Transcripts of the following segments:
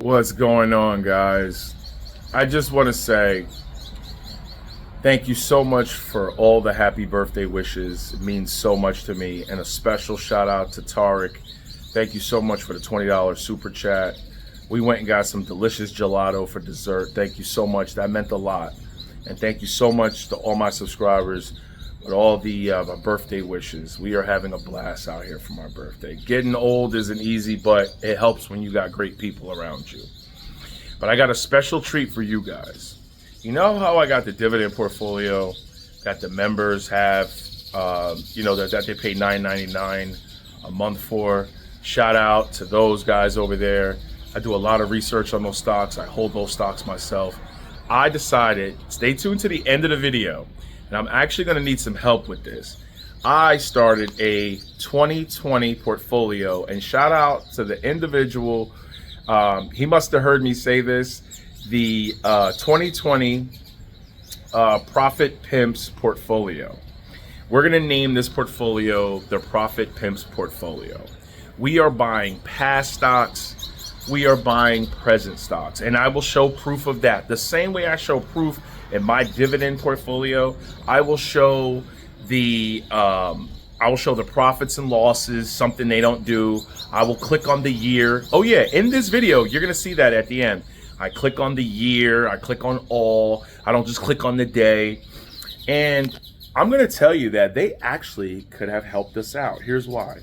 What's going on, guys? I just want to say thank you so much for all the happy birthday wishes. It means so much to me. And a special shout out to Tariq. Thank you so much for the $20 super chat. We went and got some delicious gelato for dessert. Thank you so much. That meant a lot. And thank you so much to all my subscribers with all the my birthday wishes. We are having a blast out here for my birthday. Getting old isn't easy, but it helps when you got great people around you. But I got a special treat for you guys. You know how I got the dividend portfolio that the members have, that they pay $9.99 a month for? Shout out to those guys over there. I do a lot of research on those stocks. I hold those stocks myself. I decided, stay tuned to the end of the video, and I'm actually going to need some help with this. I started a 2020 portfolio, and shout out to the individual. He must have heard me say this. The 2020 Profit Pimps portfolio. We're going to name this portfolio the Profit Pimps portfolio. We are buying past stocks. We are buying present stocks, and I will show proof of that. The same way I show proof in my dividend portfolio, I will show the profits and losses, something they don't do. I will click on the year. Oh yeah, in this video, you're gonna see that at the end. I click on the year, I click on all. I don't just click on the day. And I'm gonna tell you that they actually could have helped us out. Here's why.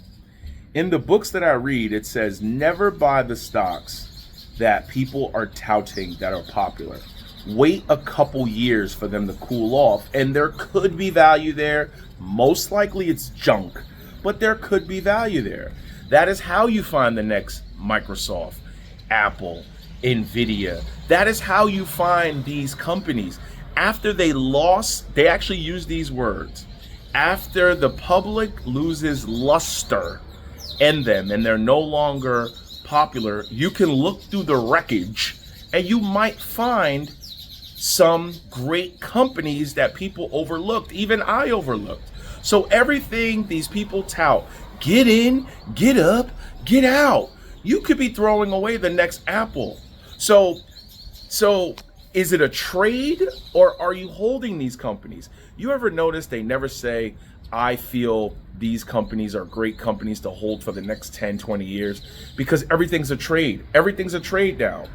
In the books that I read, it says never buy the stocks that people are touting that are popular. Wait a couple years for them to cool off, and there could be value there. Most likely it's junk, but there could be value there. That is how you find the next Microsoft, Apple, Nvidia. That is how you find these companies. After they lost, they actually use these words. After the public loses luster in them and they're no longer popular, you can look through the wreckage and you might find some great companies that people overlooked. Even I overlooked. So everything these people tout, get in, get up, get out. You could be throwing away the next Apple. So is it a trade, or are you holding these companies? You ever notice they never say, I feel these companies are great companies to hold for the next 10, 20 years, because everything's a trade. Everything's a trade now.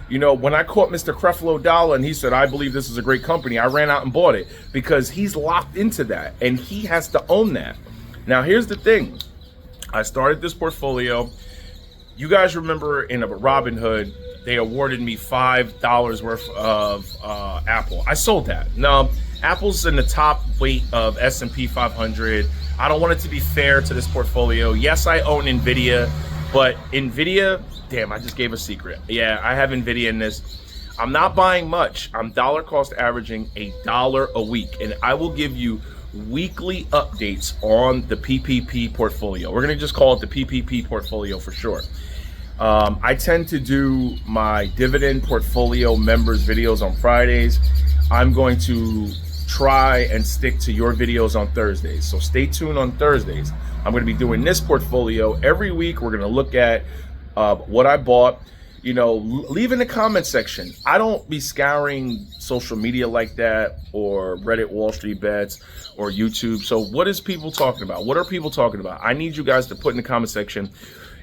You know, when I caught Mr. Creflo Dollar and he said, I believe this is a great company, I ran out and bought it because he's locked into that and he has to own that. Now, here's the thing. I started this portfolio. You guys remember in a Robinhood, they awarded me $5 worth of Apple. I sold that. No, Apple's in the top weight of S&P 500. I don't want it to be fair to this portfolio. Yes, I own Nvidia, but Nvidia, damn, I just gave a secret. Yeah, I have Nvidia in this. I'm not buying much. I'm dollar cost averaging $1 a week, and I will give you weekly updates on the PPP portfolio. We're gonna just call it the PPP portfolio for short. I tend to do my dividend portfolio members videos on Fridays. I'm going to try and stick to your videos on Thursdays. So stay tuned on Thursdays. I'm going to be doing this portfolio every week. We're going to look at what I bought. You know, leave in the comment section. I don't be scouring social media like that, or Reddit, Wall Street Bets, or YouTube. So what is people talking about? What are people talking about? I need you guys to put in the comment section.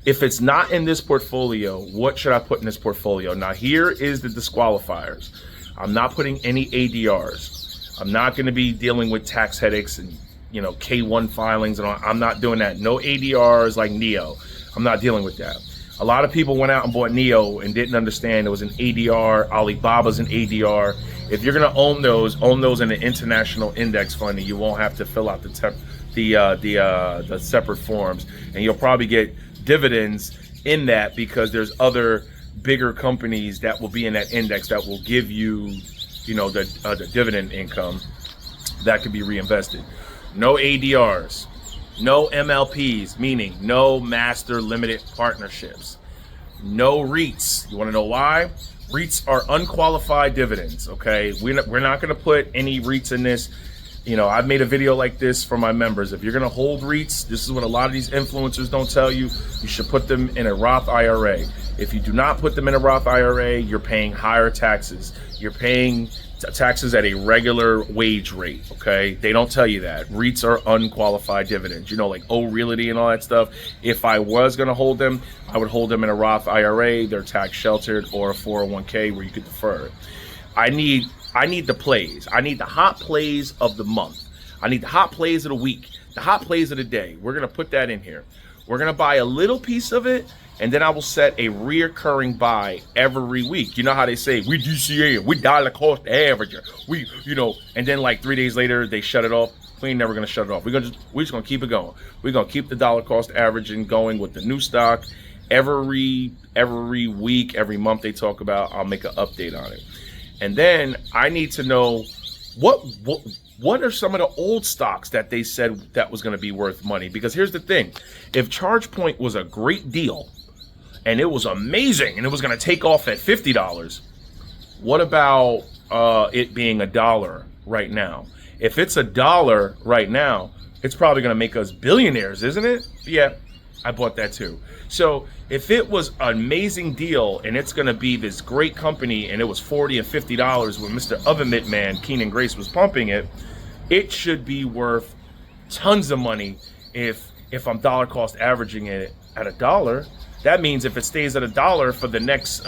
If it's not in this portfolio, what should I put in this portfolio? Now, here is the disqualifiers. I'm not putting any ADRs. I'm not going to be dealing with tax headaches and, K1 filings and all. I'm not doing that. No ADRs like NEO. I'm not dealing with that. A lot of people went out and bought NEO and didn't understand it was an ADR. Alibaba's an ADR. If you're going to own those in an international index fund, and you won't have to fill out the separate forms, and you'll probably get dividends in that because there's other bigger companies that will be in that index that will give you, the dividend income that can be reinvested. No ADRs, no MLPs, meaning no master limited partnerships, no REITs. You want to know why? REITs are unqualified dividends. Okay, we're not going to put any REITs in this. I've made a video like this for my members. If you're going to hold REITs, this is what a lot of these influencers don't tell you. You should put them in a Roth IRA. If you do not put them in a Roth IRA, you're paying higher taxes. You're paying taxes at a regular wage rate, okay? They don't tell you that. REITs are unqualified dividends, like Realty and all that stuff. If I was going to hold them, I would hold them in a Roth IRA. They're tax sheltered, or a 401k where you could defer it. I need the plays. I need the hot plays of the month. I need the hot plays of the week, the hot plays of the day. We're going to put that in here. We're going to buy a little piece of it, and then I will set a reoccurring buy every week. You know how they say, we DCA, we dollar cost average. And then like 3 days later, they shut it off. We ain't never going to shut it off. We're just going to keep it going. We're going to keep the dollar cost averaging going with the new stock. Every week, every month they talk about, I'll make an update on it. And then I need to know what are some of the old stocks that they said that was going to be worth money? Because here's the thing. If ChargePoint was a great deal and it was amazing and it was going to take off at $50, what about it being $1 right now? If it's $1 right now, it's probably going to make us billionaires, isn't it? Yeah, I bought that too. So if it was an amazing deal and it's going to be this great company and it was $40 and $50 when Mr. Oven Mitt Man, Keenan Grace, was pumping it, it should be worth tons of money if I'm dollar cost averaging it at $1. That means if it stays at $1 for the next,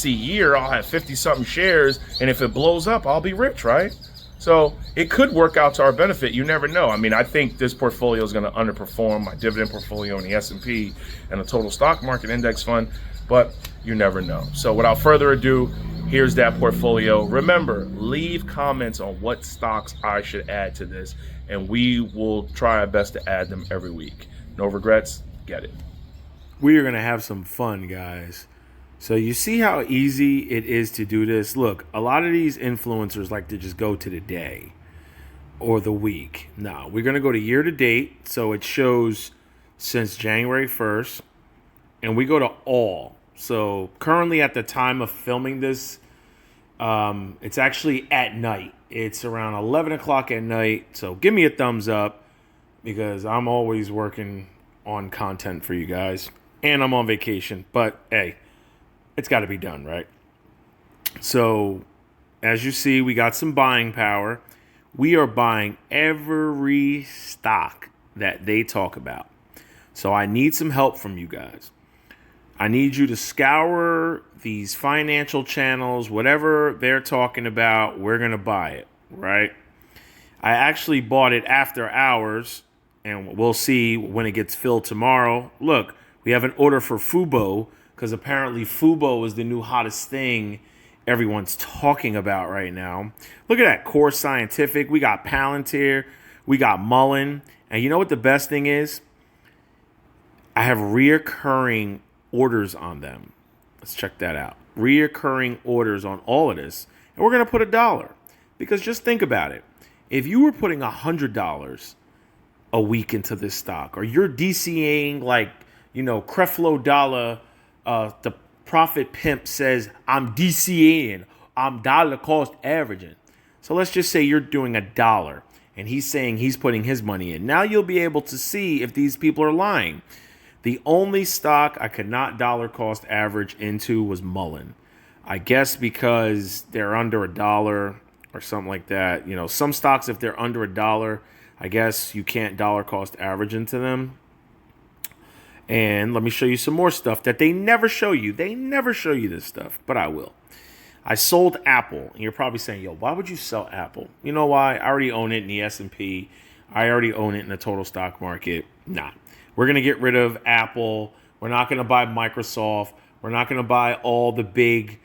year, I'll have 50-something shares. And if it blows up, I'll be rich, right? So it could work out to our benefit. You never know. I mean, I think this portfolio is going to underperform my dividend portfolio in the S&P and the total stock market index fund, but you never know. So without further ado, here's that portfolio. Remember, leave comments on what stocks I should add to this, and we will try our best to add them every week. No regrets. Get it. We are going to have some fun, guys. So you see how easy it is to do this? Look, a lot of these influencers like to just go to the day or the week. No, we're going to go to year to date. So it shows since January 1st. And we go to all. So currently at the time of filming this, it's actually at night. It's around 11 o'clock at night. So give me a thumbs up because I'm always working on content for you guys. And I'm on vacation. But hey, it's got to be done, right? So, as you see, we got some buying power. We are buying every stock that they talk about. So, I need some help from you guys. I need you to scour these financial channels, whatever they're talking about, we're going to buy it, right? I actually bought it after hours, and we'll see when it gets filled tomorrow. Look, we have an order for Fubo, because apparently Fubo is the new hottest thing everyone's talking about right now. Look at that. Core Scientific. We got Palantir. We got Mullen. And you know what the best thing is? I have reoccurring orders on them. Let's check that out. Reoccurring orders on all of this. And we're going to put $1. Because just think about it. If you were putting $100 a week into this stock, or you're DCAing like, Creflo Dollar, the Profit Pimp says, I'm DCAing, I'm dollar cost averaging. So let's just say you're doing $1 and he's saying he's putting his money in. Now you'll be able to see if these people are lying. The only stock I could not dollar cost average into was Mullen. I guess because they're under $1 or something like that. Some stocks, if they're under $1, I guess you can't dollar cost average into them. And let me show you some more stuff that they never show you. They never show you this stuff, but I will. I sold Apple. And you're probably saying, yo, why would you sell Apple? You know why? I already own it in the S&P. I already own it in the total stock market. Nah. We're going to get rid of Apple. We're not going to buy Microsoft. We're not going to buy all the big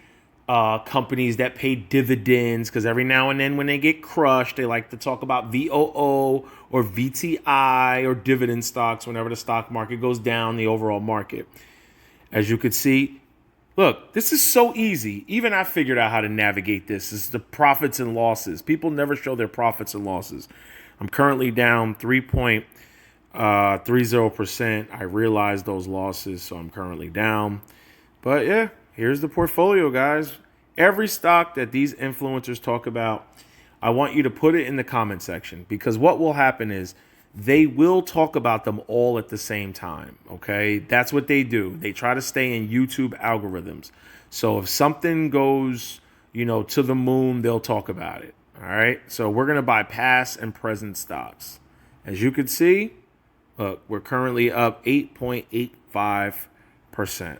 companies that pay dividends, because every now and then when they get crushed, they like to talk about VOO or VTI or dividend stocks whenever the stock market goes down, the overall market. As you could see, look, this is so easy. Even I figured out how to navigate this. This is the profits and losses. People never show their profits and losses. I'm currently down 3.30%. I realized those losses, so I'm currently down. But yeah, here's the portfolio, guys. Every stock that these influencers talk about, I want you to put it in the comment section, because what will happen is they will talk about them all at the same time. Okay. That's what they do. They try to stay in YouTube algorithms. So if something goes, to the moon, they'll talk about it. All right. So we're going to buy past and present stocks. As you can see, look, we're currently up 8.85%.